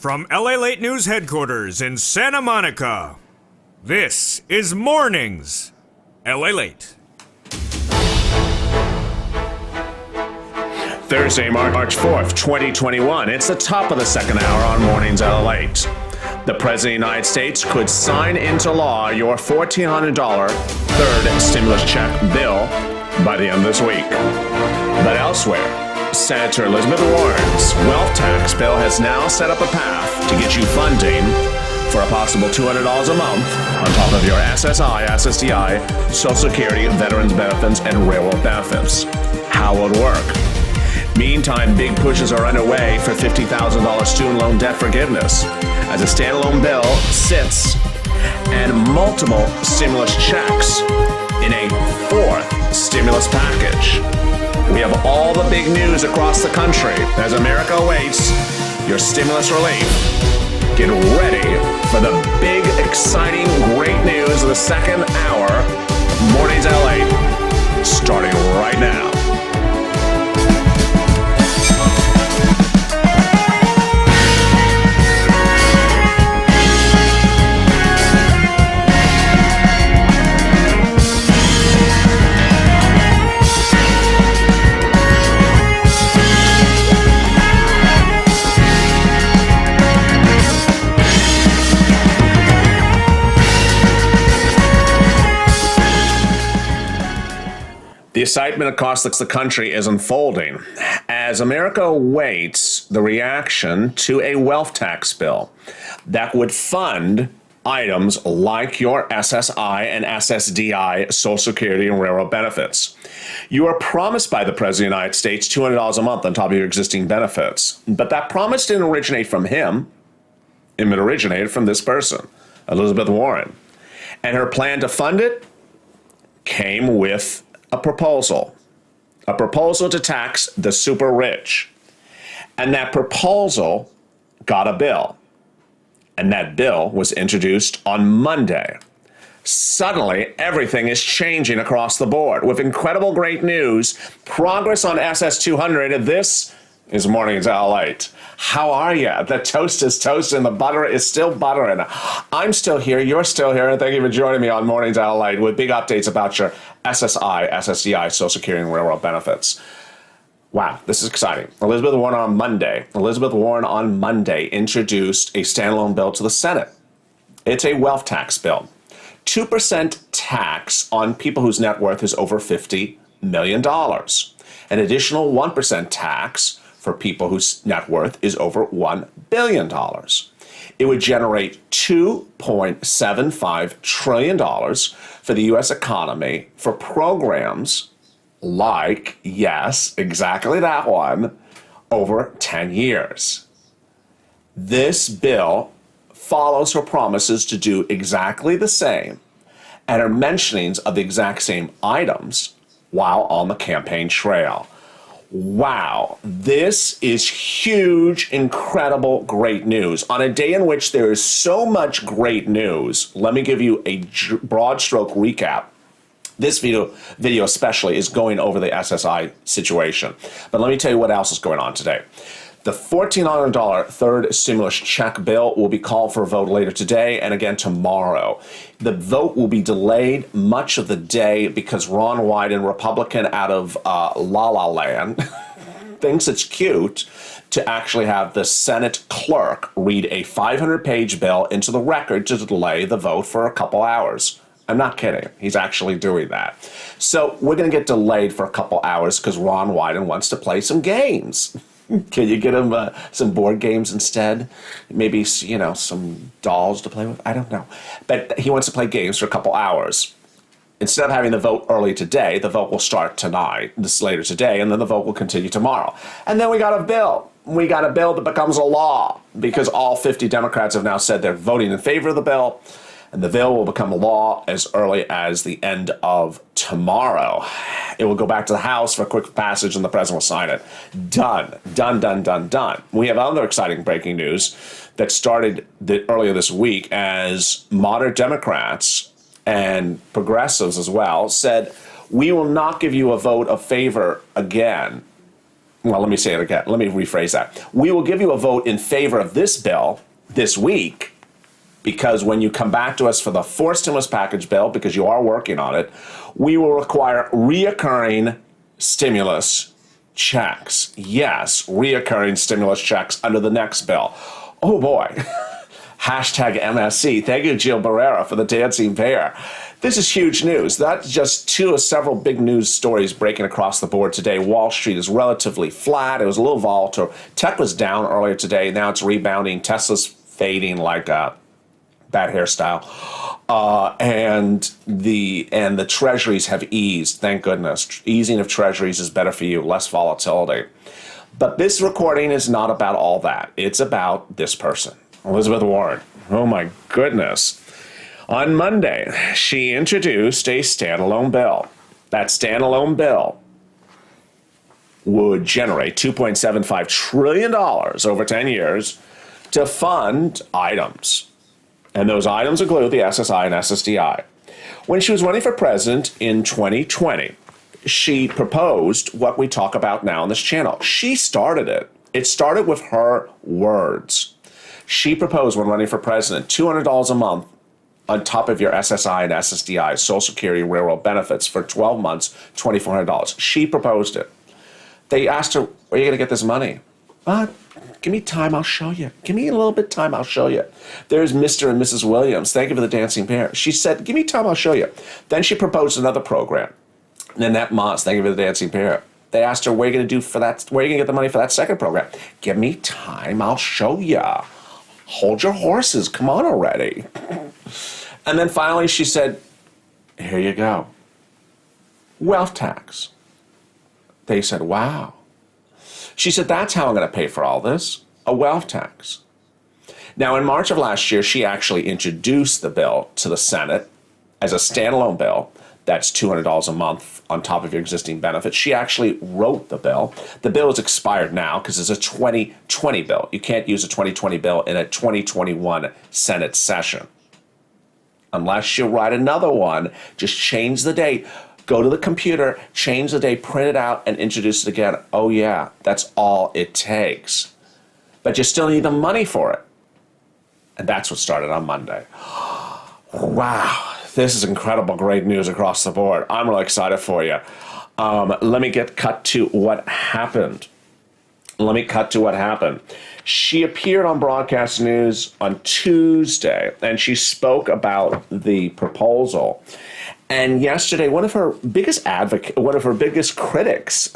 From Lalate News headquarters in Santa Monica, this is Mornings Lalate. Thursday, March 4th, 2021. It's the top of the second hour on Mornings Lalate. The President of the United States could sign into law your $1,400 third stimulus check bill by the end of this week. But elsewhere, Senator Elizabeth Warren's wealth tax bill has now set up a path to get you funding for a possible $200 a month on top of your SSI, SSDI, Social Security, Veterans Benefits, and Railroad Benefits. How will it work? Meantime, big pushes are underway for $50,000 student loan debt forgiveness as a standalone bill sits and multiple stimulus checks in a fourth stimulus package. We have all the big news across the country as America awaits your stimulus relief. Get ready for the big, exciting, great news of the second hour. Mornings LA, starting right now. The excitement across the country is unfolding as America awaits the reaction to a wealth tax bill that would fund items like your SSI and SSDI, Social Security, and Railroad Benefits. You are promised by the President of the United States $200 a month on top of your existing benefits. But that promise didn't originate from him. It originated from this person, Elizabeth Warren. And her plan to fund it came with a proposal to tax the super rich. And that proposal got a bill. And that bill was introduced on Monday. Suddenly, everything is changing across the board with incredible great news, progress on SS200. This is Mornings Lalate. How are you? The toast is toasting, the butter is still buttering. I'm still here, you're still here, and thank you for joining me on Mornings Lalate with big updates about your SSI, SSDI, Social Security, and Railroad Benefits. Wow, this is exciting. Elizabeth Warren on Monday introduced a standalone bill to the Senate. It's a wealth tax bill. 2% tax on people whose net worth is over $50 million. An additional 1% tax for people whose net worth is over $1 billion. It would generate $2.75 trillion for the U.S. economy for programs like, yes, exactly that one, over 10 years. This bill follows her promises to do exactly the same and her mentionings of the exact same items while on the campaign trail. Wow, this is huge, incredible, great news. On a day in which there is so much great news, let me give you a broad stroke recap. This video especially is going over the SSI situation. But let me tell you what else is going on today. The $1,400 third stimulus check bill will be called for a vote later today and again tomorrow. The vote will be delayed much of the day because Ron Wyden, Republican out of La La Land, thinks it's cute to actually have the Senate clerk read a 500-page bill into the record to delay the vote for a couple hours. I'm not kidding. He's actually doing that. So we're going to get delayed for a couple hours because Ron Wyden wants to play some games. Can you get him some board games instead? Maybe, some dolls to play with? I don't know. But he wants to play games for a couple hours. Instead of having the vote early today, the vote will start later today, and then the vote will continue tomorrow. And then we got a bill. We got a bill that becomes a law because all 50 Democrats have now said they're voting in favor of the bill. And the bill will become law as early as the end of tomorrow. It will go back to the House for a quick passage and the president will sign it. Done. Done, done, done, done. We have other exciting breaking news that started earlier this week as moderate Democrats and progressives as well said, we will not give you a vote of favor again Well, let me say it again. Let me rephrase that. We will give you a vote in favor of this bill this week, because when you come back to us for the fourth stimulus package bill, because you are working on it, we will require reoccurring stimulus checks. Yes, reoccurring stimulus checks under the next bill. Oh boy. Hashtag MSC. Thank you, Jill Barrera, for the dancing bear. This is huge news. That's just two of several big news stories breaking across the board today. Wall Street is relatively flat. It was a little volatile. Tech was down earlier today. Now it's rebounding. Tesla's fading like a bad hairstyle. And the treasuries have eased. Thank goodness. Easing of treasuries is better for you. Less volatility. But this recording is not about all that. It's about this person, Elizabeth Warren. Oh my goodness. On Monday, she introduced a standalone bill. That standalone bill would generate $2.75 trillion over 10 years to fund items. And those items include the SSI and SSDI. When she was running for president in 2020, she proposed what we talk about now on this channel. She started it. It started with her words. She proposed, when running for president, $200 a month on top of your SSI and SSDI, Social Security, Railroad benefits for 12 months, $2,400. She proposed it. They asked her, where are you going to get this money? Give me time, I'll show you. Give me a little bit of time, I'll show you. There's Mr. and Mrs. Williams. Thank you for the dancing bear. She said, give me time, I'll show you. Then she proposed another program. Nanette Moss, thank you for the dancing bear. They asked her, where are you going to do for that? Where are you going to get the money for that second program? Give me time, I'll show you. Hold your horses, come on already. And then finally she said, here you go. Wealth tax. They said, wow. She said, that's how I'm going to pay for all this, a wealth tax. Now, in March of last year, she actually introduced the bill to the Senate as a standalone bill. That's $200 a month on top of your existing benefits. She actually wrote the bill. The bill is expired now because it's a 2020 bill. You can't use a 2020 bill in a 2021 Senate session. Unless you write another one, just change the date. Go to the computer, change the date, print it out, and introduce it again. Oh yeah, that's all it takes. But you still need the money for it. And that's what started on Monday. Wow, this is incredible, great news across the board. I'm really excited for you. Let me cut to what happened. She appeared on broadcast news on Tuesday, and she spoke about the proposal. And yesterday, one of her biggest critics,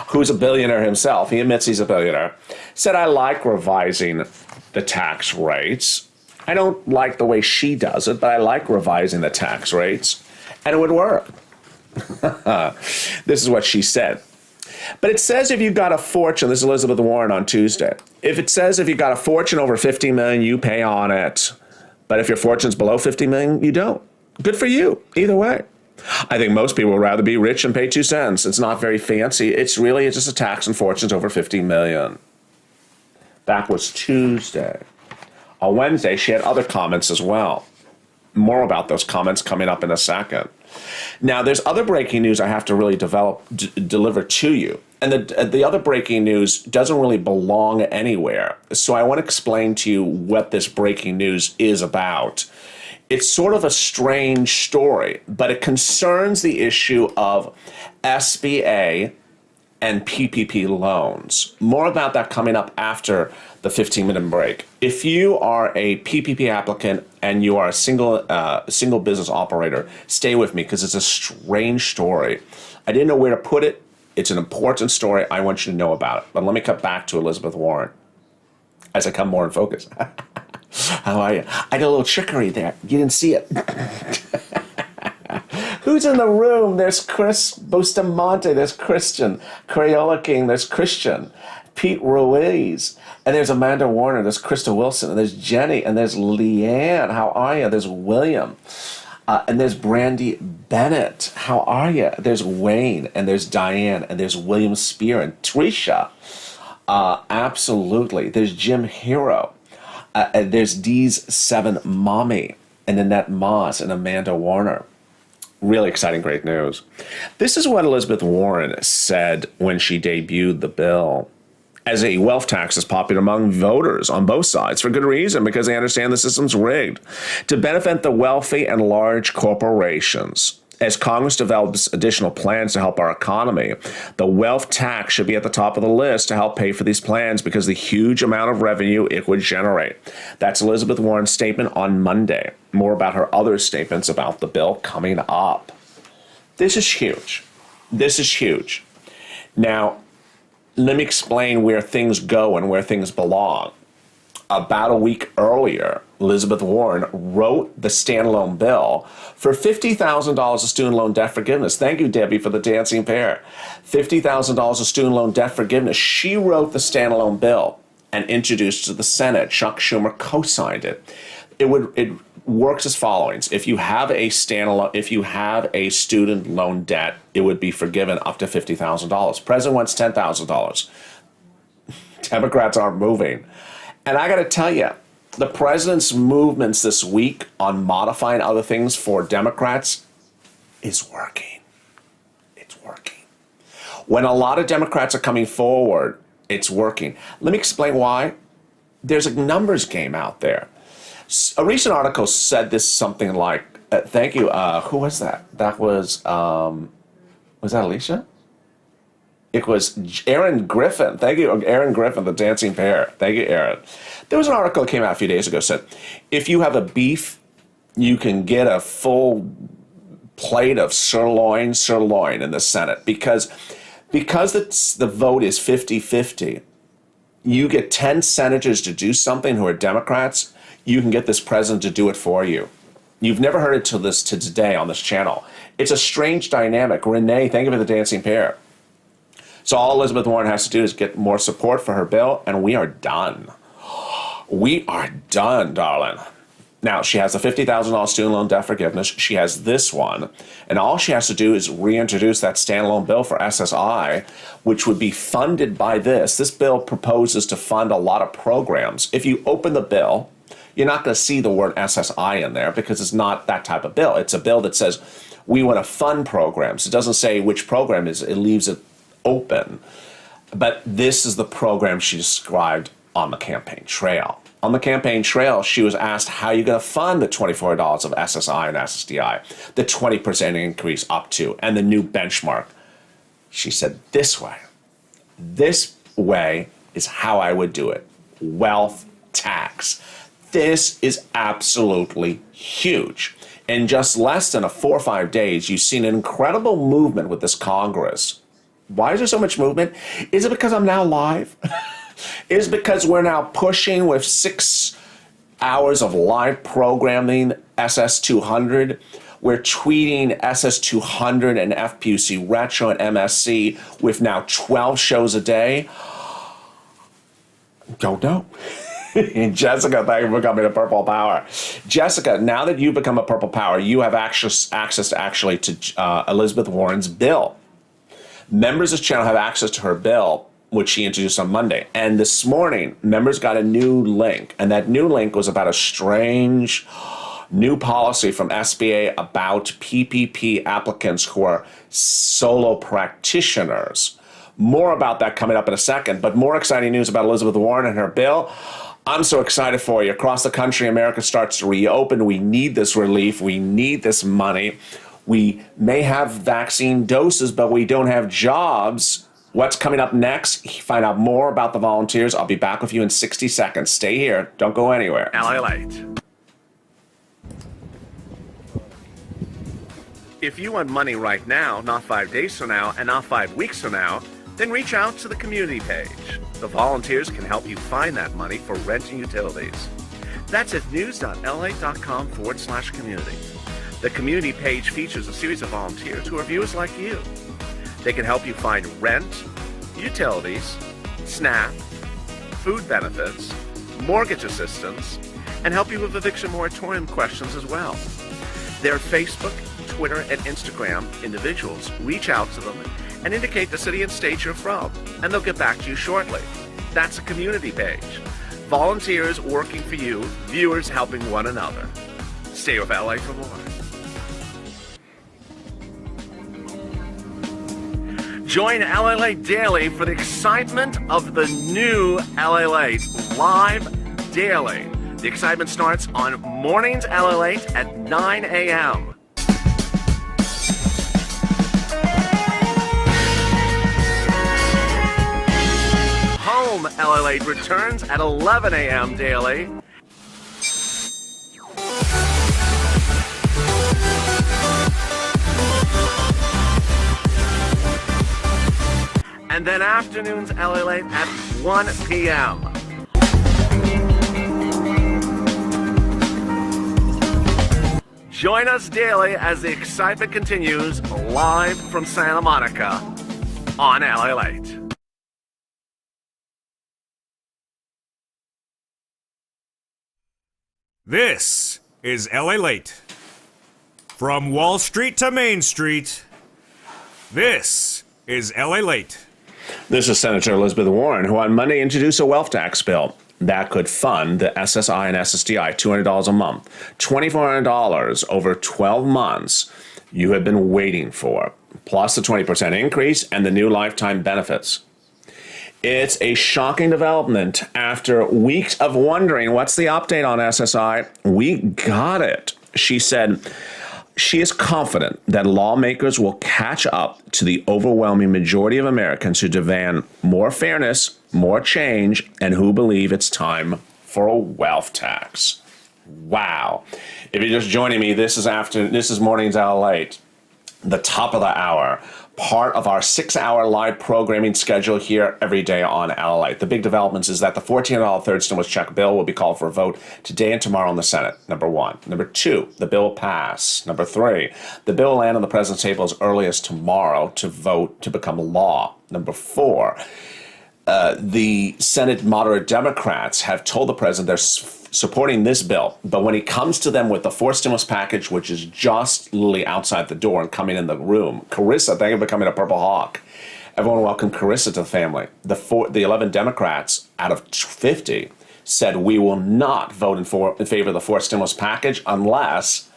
who's a billionaire himself, he admits he's a billionaire, said, I like revising the tax rates. I don't like the way she does it, but I like revising the tax rates, and it would work. This is what she said. But it says if you got a fortune, this is Elizabeth Warren on Tuesday, if it says if you got a fortune over $50 million, you pay on it. But if your fortune's below $50 million, you don't. Good for you, either way. I think most people would rather be rich and pay 2 cents. It's not very fancy. It's really just a tax on fortunes over $50 million. That was Tuesday. On Wednesday, she had other comments as well. More about those comments coming up in a second. Now, there's other breaking news I have to really deliver to you. And the other breaking news doesn't really belong anywhere. So I want to explain to you what this breaking news is about. It's sort of a strange story, but it concerns the issue of SBA and PPP loans. More about that coming up after the 15-minute break. If you are a PPP applicant and you are a single business operator, stay with me because it's a strange story. I didn't know where to put it. It's an important story. I want you to know about it. But let me cut back to Elizabeth Warren as I come more in focus. How are you? I did a little trickery there. You didn't see it. Who's in the room? There's Chris Bustamante. There's Christian. Crayola King. There's Christian. Pete Ruiz. And there's Amanda Warner. There's Krista Wilson. And there's Jenny. And there's Leanne. How are you? There's William. And there's Brandy Bennett. How are you? There's Wayne. And there's Diane. And there's William Spear. And Tricia. Absolutely. There's Jim Hero. There's Dee's 7 Mommy. And Annette Moss. And Amanda Warner. Really exciting, great news. This is what Elizabeth Warren said when she debuted the bill. As a wealth tax is popular among voters on both sides for good reason, because they understand the system's rigged to benefit the wealthy and large corporations. As Congress develops additional plans to help our economy, the wealth tax should be at the top of the list to help pay for these plans because the huge amount of revenue it would generate. That's Elizabeth Warren's statement on Monday. More about her other statements about the bill coming up. This is huge. This is huge. Now, let me explain where things go and where things belong. About a week earlier, Elizabeth Warren wrote the standalone bill for $50,000 of student loan debt forgiveness. Thank you, Debbie, for the dancing pair. $50,000 of student loan debt forgiveness. She wrote the standalone bill and introduced it to the Senate. Chuck Schumer co-signed it. It works as follows. If you have a student loan debt, it would be forgiven up to $50,000. President wants $10,000. Democrats aren't moving. And I got to tell you, the president's movements this week on modifying other things for Democrats is working. It's working. When a lot of Democrats are coming forward, it's working. Let me explain why. There's a numbers game out there. A recent article said this something like, thank you, who was that? That was that Alicia? It was Aaron Griffin. Thank you, Aaron Griffin, the dancing pair. Thank you, Aaron. There was an article that came out a few days ago that said, if you have a beef, you can get a full plate of sirloin in the Senate. Because the vote is 50-50, you get 10 senators to do something who are Democrats, you can get this president to do it for you. You've never heard it to today on this channel. It's a strange dynamic. Renee, thank you for the dancing pair. So all Elizabeth Warren has to do is get more support for her bill, and we are done. We are done, darling. Now, she has the $50,000 student loan debt forgiveness. She has this one. And all she has to do is reintroduce that standalone bill for SSI, which would be funded by this. This bill proposes to fund a lot of programs. If you open the bill, you're not going to see the word SSI in there because it's not that type of bill. It's a bill that says we want to fund programs. It doesn't say which program is. It leaves it open. But this is the program she described on the campaign trail. On the campaign trail, she was asked, how are you going to fund the $24 of SSI and SSDI, the 20% increase up to, and the new benchmark? She said, this way. This way is how I would do it. Wealth tax. This is absolutely huge. In just less than 4 or 5 days, you've seen an incredible movement with this Congress. Why is there so much movement? Is it because I'm now live? Is it because we're now pushing with 6 hours of live programming SS200? We're tweeting SS200 and FPUC Retro and MSC with now 12 shows a day? Don't know. Jessica, thank you for becoming a Purple Power. Jessica, now that you've become a Purple Power, you have access to Elizabeth Warren's bill. Members of this channel have access to her bill, which she introduced on Monday. And this morning, members got a new link. And that new link was about a strange new policy from SBA about PPP applicants who are solo practitioners. More about that coming up in a second. But more exciting news about Elizabeth Warren and her bill. I'm so excited for you. Across the country, America starts to reopen. We need this relief. We need this money. We may have vaccine doses, but we don't have jobs. What's coming up next? Find out more about the volunteers. I'll be back with you in 60 seconds. Stay here. Don't go anywhere. Lalate. If you want money right now, not 5 days from now, and not 5 weeks from now, then reach out to the community page. The volunteers can help you find that money for rent and utilities. That's at news.la.com/community. The community page features a series of volunteers who are viewers like you. They can help you find rent, utilities, SNAP, food benefits, mortgage assistance, and help you with eviction moratorium questions as well. Their Facebook, Twitter, and Instagram individuals reach out to them and indicate the city and state you're from, and they'll get back to you shortly. That's a community page. Volunteers working for you, viewers helping one another. Stay with LA for more. Join Lalate Daily for the excitement of the new Lalate live daily. The excitement starts on Mornings Lalate at 9 a.m. Home Lalate returns at 11 a.m. daily. And then afternoons Lalate at 1 p.m. Join us daily as the excitement continues live from Santa Monica on Lalate. This is Lalate. From Wall Street to Main Street, this is Lalate. This is Senator Elizabeth Warren, who on Monday introduced a wealth tax bill that could fund the SSI and SSDI $200 a month, $2,400 over 12 months you have been waiting for, plus the 20% increase and the new lifetime benefits. It's a shocking development. After weeks of wondering what's the update on SSI, we got it. She said she is confident that lawmakers will catch up to the overwhelming majority of Americans who demand more fairness, more change, and who believe it's time for a wealth tax. Wow. If you're just joining me, this is Mornings Lalate, the top of the hour, part of our 6-hour live programming schedule here every day on Lalate. The big developments is that the $14 third stimulus check bill will be called for a vote today and tomorrow in the Senate, number one. Number two, the bill will pass. Number three, the bill will land on the president's table as early as tomorrow to vote to become law. Number four, the Senate moderate Democrats have told the president they're supporting this bill, but when he comes to them with the fourth stimulus package, which is just literally outside the door and coming in the room, Carissa, thank you for becoming a Purple Hawk. Everyone welcome Carissa to the family. The 11 Democrats out of 50 said we will not vote in favor of the fourth stimulus package unless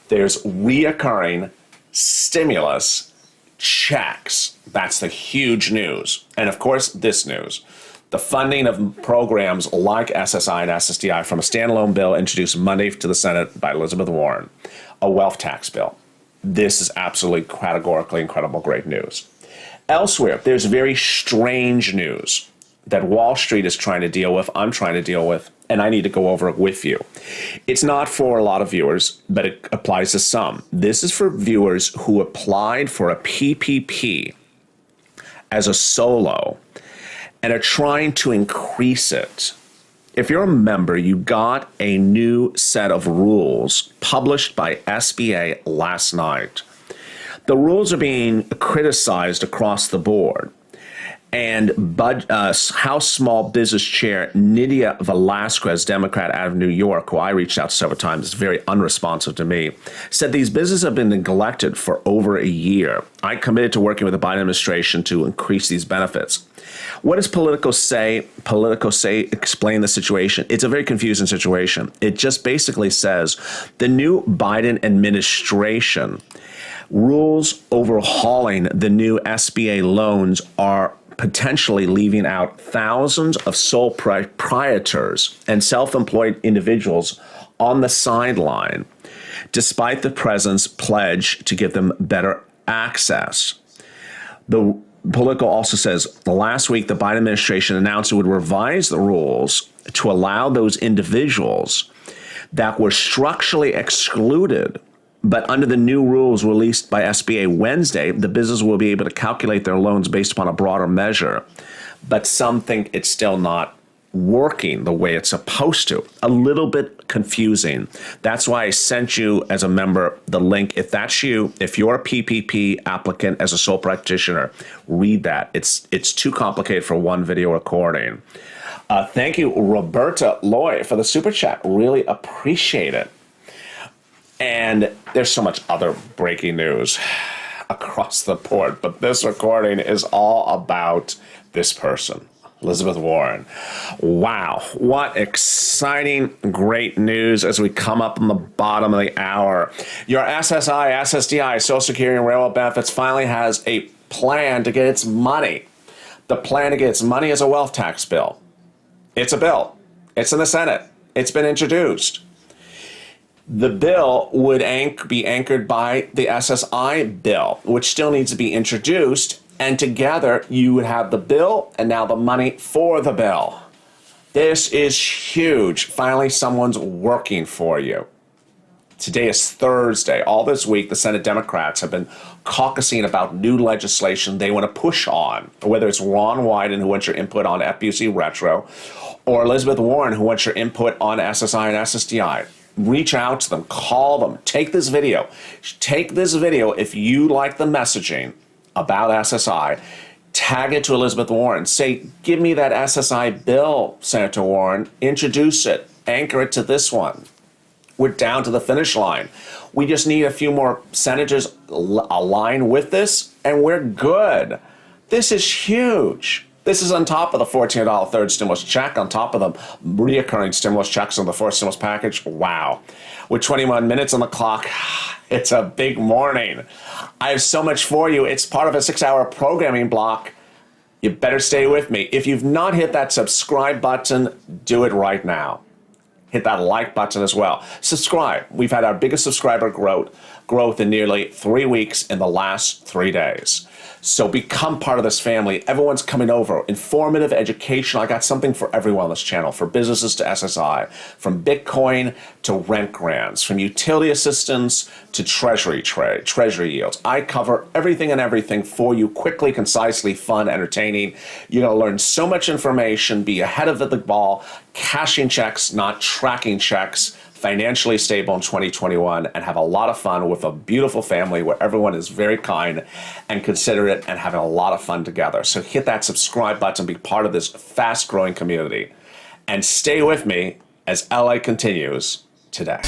there's reoccurring stimulus checks. That's the huge news. And of course, this news. The funding of programs like SSI and SSDI from a standalone bill introduced Monday to the Senate by Elizabeth Warren, a wealth tax bill. This is absolutely categorically incredible, great news. Elsewhere, there's very strange news that Wall Street is trying to deal with, I'm trying to deal with, and I need to go over it with you. It's not for a lot of viewers, but it applies to some. This is for viewers who applied for a PPP as a solo and are trying to increase it. If you're a member, you got a new set of rules published by SBA last night. The rules are being criticized across the board. And House Small Business Chair Nydia Velasquez, Democrat out of New York, who I reached out to several times, is very unresponsive to me, said these businesses have been neglected for over a year. I committed to working with the Biden administration to increase these benefits. What does Politico say? Politico say explain the situation. It's a very confusing situation. It just basically says the new Biden administration rules overhauling the new SBA loans are potentially leaving out thousands of sole proprietors and self-employed individuals on the sideline, despite the president's pledge to give them better access. The Politico also says last week the Biden administration announced it would revise the rules to allow those individuals that were structurally excluded. But under the new rules released by SBA Wednesday, the business will be able to calculate their loans based upon a broader measure. But some think it's still not working the way it's supposed to. A little bit confusing. That's why I sent you as a member the link. If that's you, if you're a PPP applicant as a sole practitioner, read that. It's too complicated for one video recording. Thank you, Roberta Loy, for the super chat. Really appreciate it. And there's so much other breaking news across the board, but this recording is all about this person, Elizabeth Warren. Wow, what exciting, great news as we come up on the bottom of the hour. Your SSI, SSDI, Social Security and Railroad benefits finally has a plan to get its money. The plan to get its money is a wealth tax bill. It's a bill. It's in the Senate. It's been introduced. The bill would be anchored by the SSI bill, which still needs to be introduced. And together, you would have the bill and now the money for the bill. This is huge. Finally, someone's working for you. Today is Thursday. All this week, the Senate Democrats have been caucusing about new legislation they want to push on, whether it's Ron Wyden, who wants your input on FPC retro, or Elizabeth Warren, who wants your input on SSI and SSDI. Reach out to them, call them, take this video. Take this video if you like the messaging about SSI. Tag it to Elizabeth Warren. Say, give me that SSI bill, Senator Warren. Introduce it. Anchor it to this one. We're down to the finish line. We just need a few more senators align with this, and we're good. This is huge. This is on top of the $14 third stimulus check, on top of the reoccurring stimulus checks on the fourth stimulus package. Wow. With 21 minutes on the clock, it's a big morning. I have so much for you. It's part of a 6-hour programming block. You better stay with me. If you've not hit that subscribe button, do it right now. Hit that like button as well. Subscribe. We've had our biggest subscriber growth in nearly 3 weeks in the last 3 days. So become part of this family. Everyone's coming over. Informative education. I got something for everyone on this channel, for businesses to SSI, from Bitcoin to rent grants, from utility assistance to treasury yields. I cover everything and everything for you, quickly, concisely, fun, entertaining. You're going to learn so much information, be ahead of the ball, cashing checks, not tracking checks, financially stable in 2021, and have a lot of fun with a beautiful family where everyone is very kind and considerate and having a lot of fun together. So hit that subscribe button, be part of this fast-growing community, and stay with me as LA continues today.